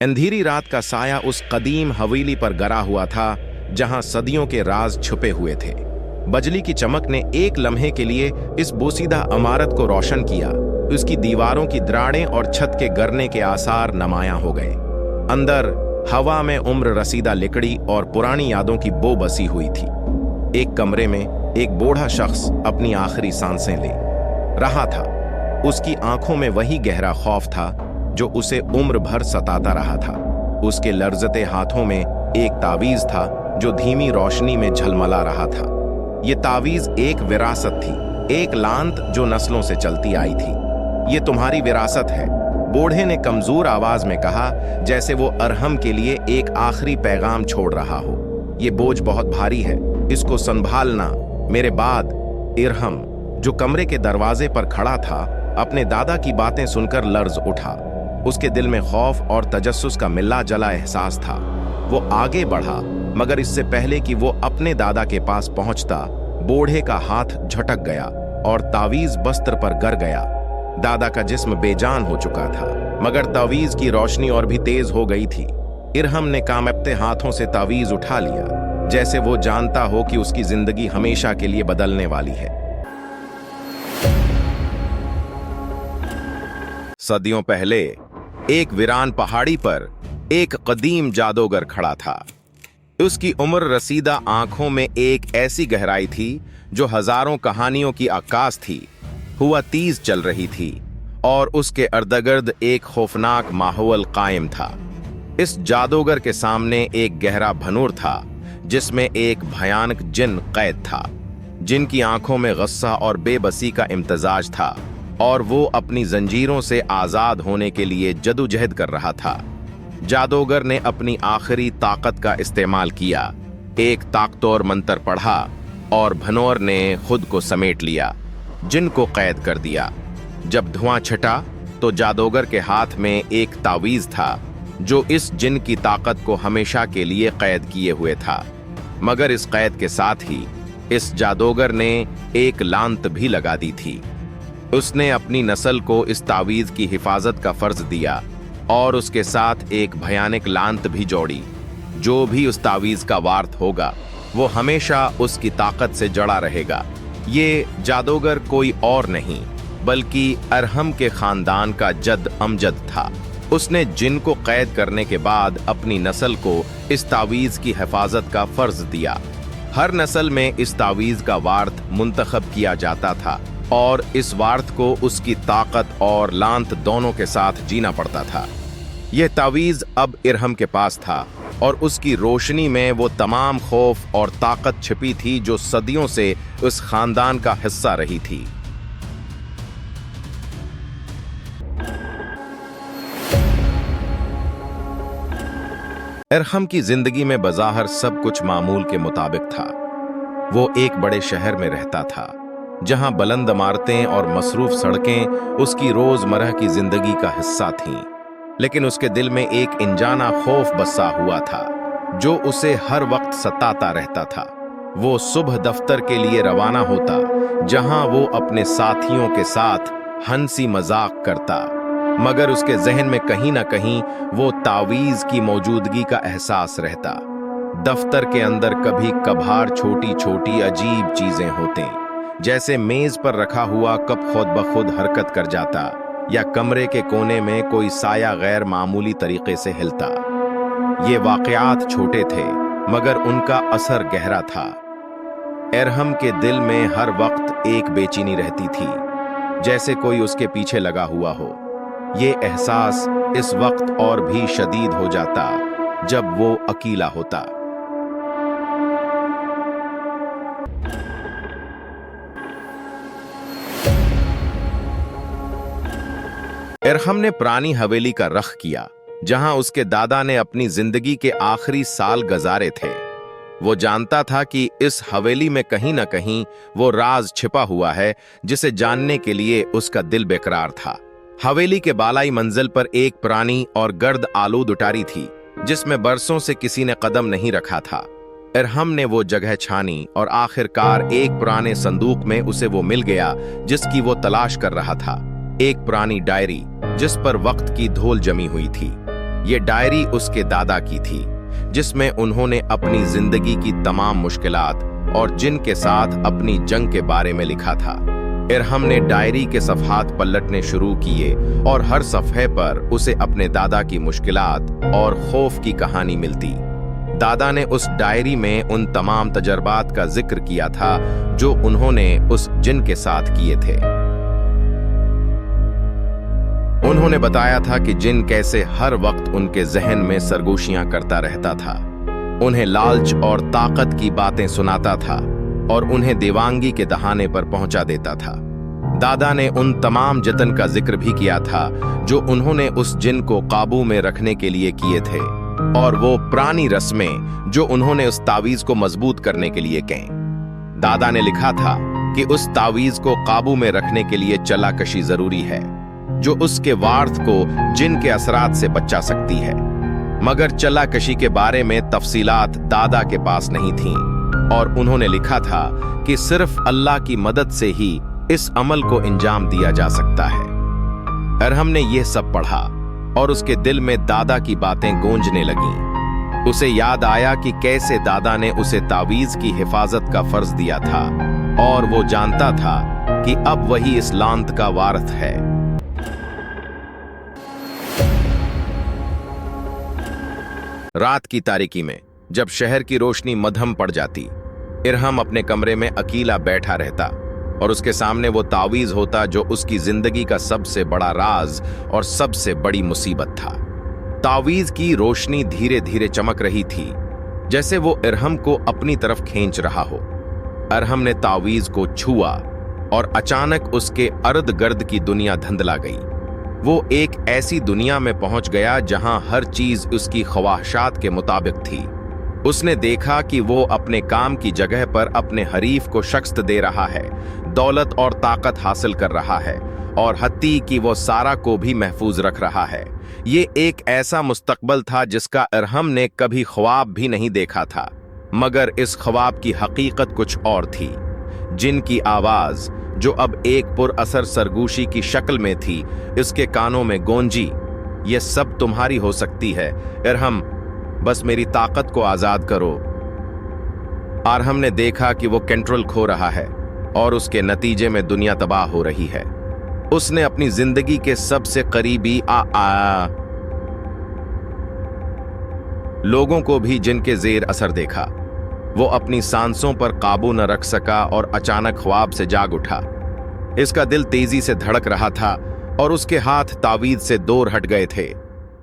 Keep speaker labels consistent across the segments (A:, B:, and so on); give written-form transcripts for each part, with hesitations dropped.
A: अंधेरी रात का साया उस कदीम हवेली पर गरा हुआ था जहां सदियों के राज छुपे हुए थे। बिजली की चमक ने एक लम्हे के लिए इस बोसीदा इमारत को रोशन किया। उसकी दीवारों की दरारें और छत के गिरने के आसार नुमायां हो गए। अंदर हवा में उम्र रसीदा लकड़ी और पुरानी यादों की बो बसी हुई थी। एक कमरे में एक बूढ़ा शख्स अपनी आखिरी सांसें ले रहा था। उसकी आंखों में वही गहरा खौफ था जो उसे उम्र भर सताता रहा था। उसके लर्जते हाथों में एक तावीज था जो धीमी रोशनी में झलमला रहा था। ये तावीज एक विरासत थी, एक लांत जो नस्लों से चलती आई थी। ये तुम्हारी विरासत है, बूढ़े ने कमजोर आवाज में कहा, जैसे वो अरहम के लिए एक आखिरी पैगाम छोड़ रहा हो। ये बोझ बहुत भारी है, इसको संभालना मेरे बाद। इरहम, जो कमरे के दरवाजे पर खड़ा था, अपने दादा की बातें सुनकर लर्ज उठा। उसके दिल में खौफ और तजस्सुस का मिला जला एहसास था। वो आगे बढ़ा, मगर इससे पहले कि वो अपने दादा के पास पहुंचता, बूढ़े का हाथ झटक गया और तावीज बस्तर पर गिर गया। दादा का जिस्म बेजान हो चुका था, मगर तावीज की रोशनी और भी तेज हो गई थी। इरहम ने कांपते हाथों से तावीज उठा लिया, जैसे वो जानता हो कि उसकी जिंदगी हमेशा के लिए बदलने वाली है। सदियों पहले एक वीरान पहाड़ी पर एक कदीम जादूगर खड़ा था। उसकी उम्र रसीदा आंखों में एक ऐसी गहराई थी जो हजारों कहानियों की अक्कास थी। हुआ तीज चल रही थी और उसके अर्दगर्द एक खौफनाक माहौल कायम था। इस जादूगर के सामने एक गहरा भनूर था जिसमें एक भयानक जिन कैद था। जिनकी आंखों में गुस्सा और बेबसी का इम्तजाज था और वो अपनी जंजीरों से आजाद होने के लिए जदोजहद कर रहा था। जादूगर ने अपनी आखिरी ताकत का इस्तेमाल किया। एक ताकतवर मंत्र पढ़ा और भनोर ने खुद को समेट लिया, जिन को कैद कर दिया। जब धुआं छटा तो जादूगर के हाथ में एक तावीज था जो इस जिन की ताकत को हमेशा के लिए कैद किए हुए था। मगर इस कैद के साथ ही इस जादूगर ने एक लांत भी लगा दी थी। उसने अपनी नस्ल को इस तावीज की हिफाजत का फर्ज दिया और उसके साथ एक भयानक लांत भी जोड़ी। जो भी उस तावीज का वार्थ होगा वो हमेशा उसकी ताकत से जड़ा रहेगा। ये जादूगर कोई और नहीं बल्कि अरहम के खानदान का जद अमजद था। उसने जिन को कैद करने के बाद अपनी नस्ल को इस तावीज की हिफाजत का फर्ज दिया। हर नस्ल में इस तावीज का वार्थ मुंतखब किया जाता था और इस वार्थ को उसकी ताकत और लांत दोनों के साथ जीना पड़ता था। यह तावीज अब इरहम के पास था और उसकी रोशनी में वो तमाम खौफ और ताकत छिपी थी जो सदियों से उस खानदान का हिस्सा रही थी। इरहम की जिंदगी में बज़ाहिर सब कुछ मामूल के मुताबिक था। वो एक बड़े शहर में रहता था जहां बुलंद इमारतें और मसरूफ सड़कें उसकी रोजमर्रा की जिंदगी का हिस्सा थीं। लेकिन उसके दिल में एक अनजाना खौफ बसा हुआ था जो उसे हर वक्त सताता रहता था। वो सुबह दफ्तर के लिए रवाना होता जहां वो अपने साथियों के साथ हंसी मजाक करता, मगर उसके जहन में कहीं ना कहीं वो तावीज की मौजूदगी का एहसास रहता। दफ्तर के अंदर कभी कभार छोटी छोटी अजीब चीजें होती, जैसे मेज पर रखा हुआ कप खुद ब खुद हरकत कर जाता या कमरे के कोने में कोई साया गैर मामूली तरीके से हिलता। ये वाकयात छोटे थे मगर उनका असर गहरा था। इरहम के दिल में हर वक्त एक बेचैनी रहती थी, जैसे कोई उसके पीछे लगा हुआ हो। ये एहसास इस वक्त और भी शदीद हो जाता जब वो अकेला होता। इरहम ने पुरानी हवेली का रख किया जहां उसके दादा ने अपनी जिंदगी के आखिरी साल गुजारे थे। वो जानता था कि इस हवेली में कहीं ना कहीं वो राज छिपा हुआ है जिसे जानने के लिए उसका दिल बेकरार था। हवेली के बालाई मंजिल पर एक पुरानी और गर्द आलूद उटारी थी जिसमें बरसों से किसी ने कदम नहीं रखा था। इरहम ने वो जगह छानी और आखिरकार एक पुराने संदूक में उसे वो मिल गया जिसकी वो तलाश कर रहा था। एक पुरानी डायरी जिस पर वक्त की धूल जमी हुई थी। ये डायरी उसके दादा की थी, जिसमें उन्होंने अपनी जिंदगी की तमाम मुश्किलात और जिन के साथ अपनी जंग के बारे में लिखा था। इरहम ने डायरी के सफ़हात पलटने शुरू किए और हर सफ़हे पर उसे अपने दादा की मुश्किलात और खौफ की कहानी मिलती। दादा ने उस डायरी में उन तमाम तजर्बात का जिक्र किया था जो उन्होंने उस जिन के साथ किए थे। उन्होंने बताया था कि जिन कैसे हर वक्त उनके जहन में सरगोशियां करता रहता था, उन्हें लालच और ताकत की बातें सुनाता था और उन्हें देवांगी के दहाने पर पहुंचा देता था। दादा ने उन तमाम जतन का जिक्र भी किया था जो उन्होंने उस जिन को काबू में रखने के लिए किए थे, और वो पुरानी रस्में जो उन्होंने उस तावीज को मजबूत करने के लिए कहीं। दादा ने लिखा था कि उस तावीज को काबू में रखने के लिए चलाकशी जरूरी है, जो उसके वार्थ को जिन के असरात से बचा सकती है। मगर चलाकशी के बारे में तफसीलात दादा के पास नहीं थीं, और उन्होंने लिखा था कि सिर्फ अल्लाह की मदद से ही इस अमल को अंजाम दिया जा सकता है। इरहम ने यह सब पढ़ा और उसके दिल में दादा की बातें गूंजने लगीं। उसे याद आया कि कैसे दादा ने उसे तावीज की हिफाजत का फर्ज दिया था, और वो जानता था कि अब वही इस लांत का वारिस है। रात की तारीकी में जब शहर की रोशनी मध्यम पड़ जाती, इरहम अपने कमरे में अकेला बैठा रहता और उसके सामने वो तावीज होता जो उसकी जिंदगी का सबसे बड़ा राज और सबसे बड़ी मुसीबत था। तावीज की रोशनी धीरे धीरे चमक रही थी, जैसे वो इरहम को अपनी तरफ खींच रहा हो। इरहम ने तावीज को छुआ और अचानक उसके अर्द गर्द की दुनिया धुंधला गई। वो एक ऐसी दुनिया में पहुंच गया जहां हर चीज उसकी ख्वाहिशात के मुताबिक थी। उसने देखा कि वो अपने काम की जगह पर अपने हरीफ को शिकस्त दे रहा है, दौलत और ताकत हासिल कर रहा है, और हत्ती कि वो सारा को भी महफूज रख रहा है। ये एक ऐसा मुस्तकबल था जिसका इरहम ने कभी ख्वाब भी नहीं देखा था, मगर इस ख्वाब की हकीकत कुछ और थी। जिनकी आवाज जो अब एक पुरअसर सरगोशी की शक्ल में थी, इसके कानों में गूंजी, ये सब तुम्हारी हो सकती है इरहम, बस मेरी ताकत को आजाद करो। इरहम ने देखा कि वो कंट्रोल खो रहा है और उसके नतीजे में दुनिया तबाह हो रही है। उसने अपनी जिंदगी के सबसे करीबी लोगों को भी जिनके जेर असर देखा। वो अपनी सांसों पर काबू न रख सका और अचानक ख्वाब से जाग उठा। इसका दिल तेजी से धड़क रहा था और उसके हाथ तावीज से दूर हट गए थे।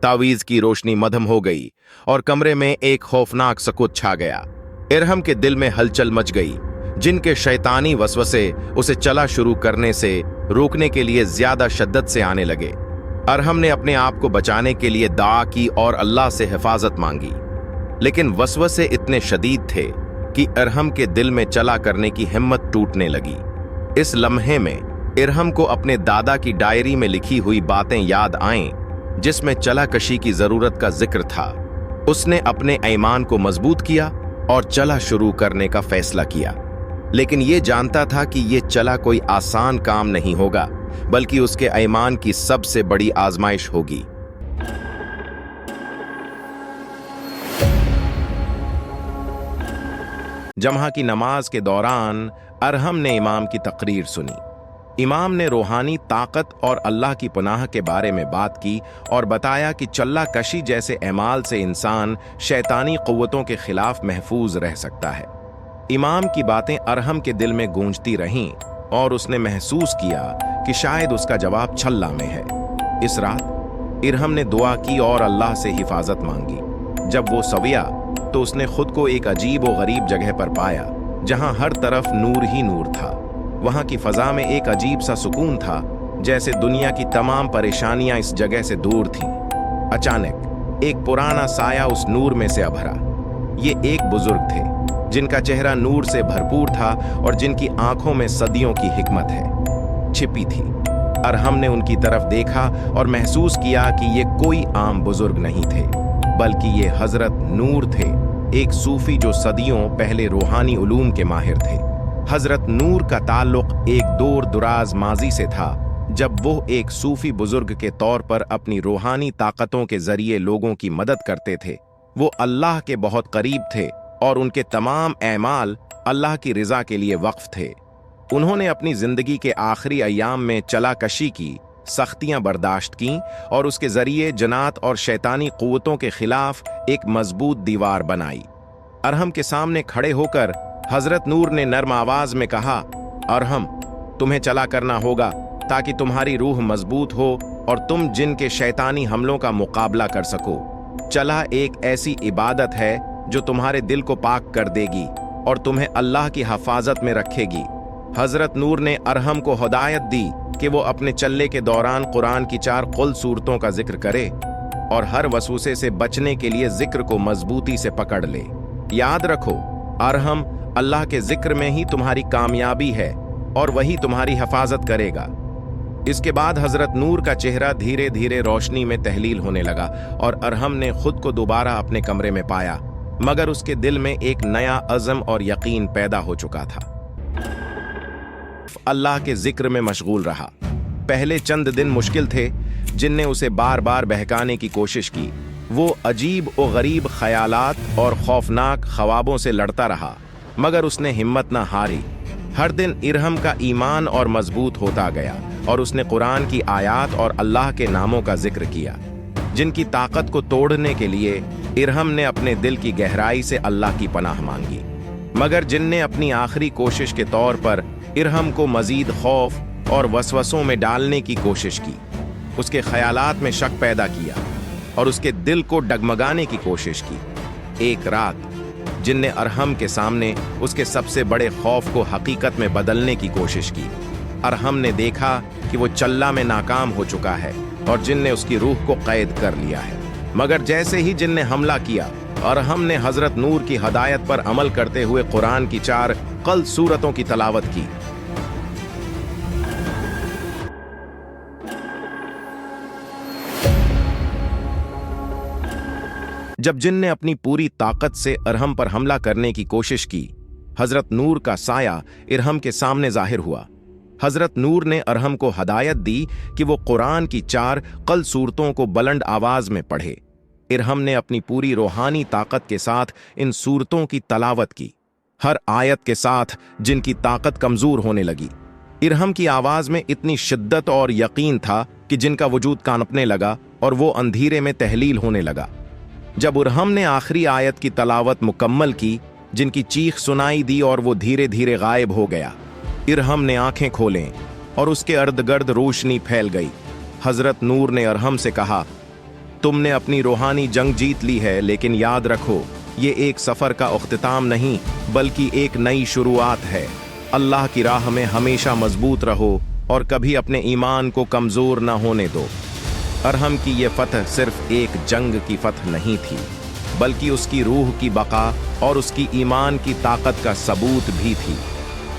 A: तावीज की रोशनी मध्यम हो गई और कमरे में एक खौफनाक सकूत छा गया। इरहम के दिल में हलचल मच गई। जिनके शैतानी वसवसे उसे चला शुरू करने से रोकने के लिए ज्यादा शिद्दत से आने लगे। इरहम ने अपने आप को बचाने के लिए दुआ की और अल्लाह से हिफाजत मांगी, लेकिन वसवसे इतने शदीद थे कि इरहम के दिल में चला करने की हिम्मत टूटने लगी। इस लम्हे में इरहम को अपने दादा की डायरी में लिखी हुई बातें याद आईं, जिसमें चलाकशी की जरूरत का जिक्र था। उसने अपने ईमान को मजबूत किया और चला शुरू करने का फैसला किया, लेकिन ये जानता था कि ये चला कोई आसान काम नहीं होगा, बल्कि उसके ईमान की सबसे बड़ी आजमाइश होगी। जम्हा की नमाज के दौरान इरहम ने इमाम की तकरीर सुनी। इमाम ने रूहानी ताकत और अल्लाह की पनाह के बारे में बात की और बताया कि चल्लाकशी जैसे अमाल से इंसान शैतानी क़ुव्वतों के खिलाफ महफूज रह सकता है। इमाम की बातें इरहम के दिल में गूंजती रहीं और उसने महसूस किया कि शायद उसका जवाब छल्ला में है। इस रात इरहम ने दुआ की और अल्लाह से हिफाजत मांगी। जब वो सविया तो उसने खुद को एक अजीब और गरीब जगह पर पाया, जहां हर तरफ नूर ही नूर था। वहां की फजा में एक अजीब सा सुकून था, जैसे दुनिया की तमाम परेशानियां इस जगह से दूर थीं। अचानक एक पुराना साया उस नूर में से अभरा। ये एक बुजुर्ग थे जिनका चेहरा नूर से भरपूर था और जिनकी आंखों में सदियों की हिकमत है छिपी थी। इरहम ने उनकी तरफ देखा और महसूस किया कि ये कोई आम बुजुर्ग नहीं थे, बल्कि ये हजरत नूर थे, एक सूफी जो सदियों पहले रूहानी उलूम के माहिर थे। हजरत नूर का ताल्लुक एक दूर दराज माजी से था, जब वो एक सूफी बुजुर्ग के तौर पर अपनी रूहानी ताकतों के जरिए लोगों की मदद करते थे। वो अल्लाह के बहुत करीब थे और उनके तमाम ऐमाल अल्लाह की रिजा के लिए वक्फ थे। उन्होंने अपनी जिंदगी के आखिरी अय्याम में चलाकशी की, सख्तियां बर्दाश्त की और उसके जरिए जन्नात और शैतानी कुव्वतों के खिलाफ एक मजबूत दीवार बनाई। अरहम के सामने खड़े होकर हजरत नूर ने नर्म आवाज में कहा, अरहम, तुम्हें चला करना होगा ताकि तुम्हारी रूह मजबूत हो और तुम जिन के शैतानी हमलों का मुकाबला कर सको। चला एक ऐसी इबादत है जो तुम्हारे दिल को पाक कर देगी और तुम्हें अल्लाह की हिफाजत में रखेगी। हजरत नूर ने अरहम को हिदायत दी कि वो अपने चलने के दौरान कुरान की 4 कुल सूरतों का जिक्र करे और हर वसूसे से बचने के लिए जिक्र को मजबूती से पकड़ ले। याद रखो, अरहम, अल्लाह के जिक्र में ही तुम्हारी कामयाबी है और वही तुम्हारी हिफाजत करेगा। इसके बाद हजरत नूर का चेहरा धीरे धीरे रोशनी में तहलील होने लगा और अरहम ने खुद को दोबारा अपने कमरे में पाया, मगर उसके दिल में एक नया अज़म और यकीन पैदा हो चुका था। अल्लाह के जिक्र में मशगूल रहा। पहले चंद दिन मुश्किल थे, जिनने उसे बार बार बहकाने की कोशिश की। वो अजीब और गरीब ख्यालात और खौफनाक ख्वाबों से लड़ता रहा, मगर उसने हिम्मत न हारी। हर दिन इरहम का ईमान और मजबूत होता गया और उसने कुरान की आयात और अल्लाह के नामों का जिक्र किया, जिनकी ताकत को तोड़ने के लिए इरहम ने अपने दिल की गहराई से अल्लाह की पनाह मांगी। मगर जिनने अपनी आखिरी कोशिश के तौर पर इरहम को मजीद खौफ और वसवसों में डालने की कोशिश की, उसके ख्यालात में शक पैदा किया और उसके दिल को डगमगाने की कोशिश की। एक रात जिनने अरहम के सामने उसके सबसे बड़े खौफ को हकीकत में बदलने की कोशिश की। अरहम ने देखा कि वो चल्ला में नाकाम हो चुका है और जिन ने उसकी रूह को कैद कर लिया है। मगर जैसे ही जिन ने हमला किया, अरहम ने हजरत नूर की हदायत पर अमल करते हुए कुरान की 4 कल सूरतों की तलावत की। जब जिन ने अपनी पूरी ताकत से अरहम पर हमला करने की कोशिश की, हजरत नूर का साया इरहम के सामने जाहिर हुआ। हजरत नूर ने अरहम को हदायत दी कि वो कुरान की 4 कल सूरतों को बुलंद आवाज में पढ़े। इरहम ने अपनी पूरी रूहानी ताकत के साथ इन सूरतों की तलावत की। हर आयत के साथ जिनकी ताकत कमजोर होने लगी। इरहम की आवाज में इतनी शिद्दत और यकीन था कि जिनका वजूद कांपने लगा और वो अंधेरे में तहलील होने लगा। जब इरहम ने आखिरी आयत की तलावत मुकम्मल की, जिनकी चीख सुनाई दी और वो धीरे धीरे गायब हो गया। इरहम ने आंखें खोलें और उसके अर्द-गर्द रोशनी फैल गई। हजरत नूर ने अरहम से कहा, तुमने अपनी रूहानी जंग जीत ली है, लेकिन याद रखो, ये एक सफर का इख्तिताम नहीं बल्कि एक नई शुरुआत है। अल्लाह की राह में हमेशा मजबूत रहो और कभी अपने ईमान को कमजोर न होने दो। अरहम की ये फतह सिर्फ एक जंग की फतह नहीं थी, बल्कि उसकी रूह की बका और उसकी ईमान की ताकत का सबूत भी थी।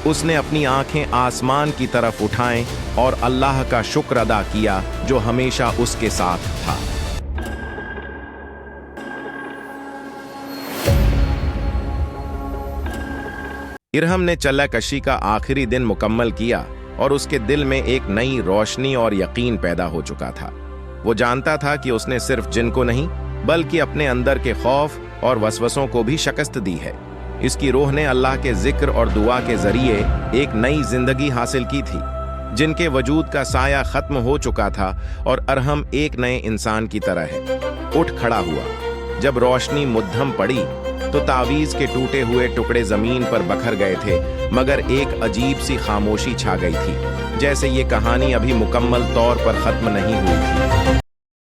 A: उसने अपनी आंखें आसमान की तरफ उठाएं और अल्लाह का शुक्र अदा किया जो हमेशा उसके साथ था। इरहम ने चल्लाकशी का आखिरी दिन मुकम्मल किया और उसके दिल में एक नई रोशनी और यकीन पैदा हो चुका था। वो जानता था कि उसने सिर्फ जिन को नहीं बल्कि अपने अंदर के खौफ और वसवसों को भी शिकस्त दी है। इसकी रूह ने अल्लाह के जिक्र और दुआ के जरिए एक नई जिंदगी हासिल की थी। जिनके वजूद का साया खत्म हो चुका था और अरहम एक नए इंसान की तरह है। उठ खड़ा हुआ। जब रोशनी मुद्दम पड़ी तो तावीज के टूटे हुए टुकड़े जमीन पर बखर गए थे, मगर एक अजीब सी खामोशी छा गई थी, जैसे ये कहानी अभी मुकम्मल तौर पर खत्म नहीं हुई थी।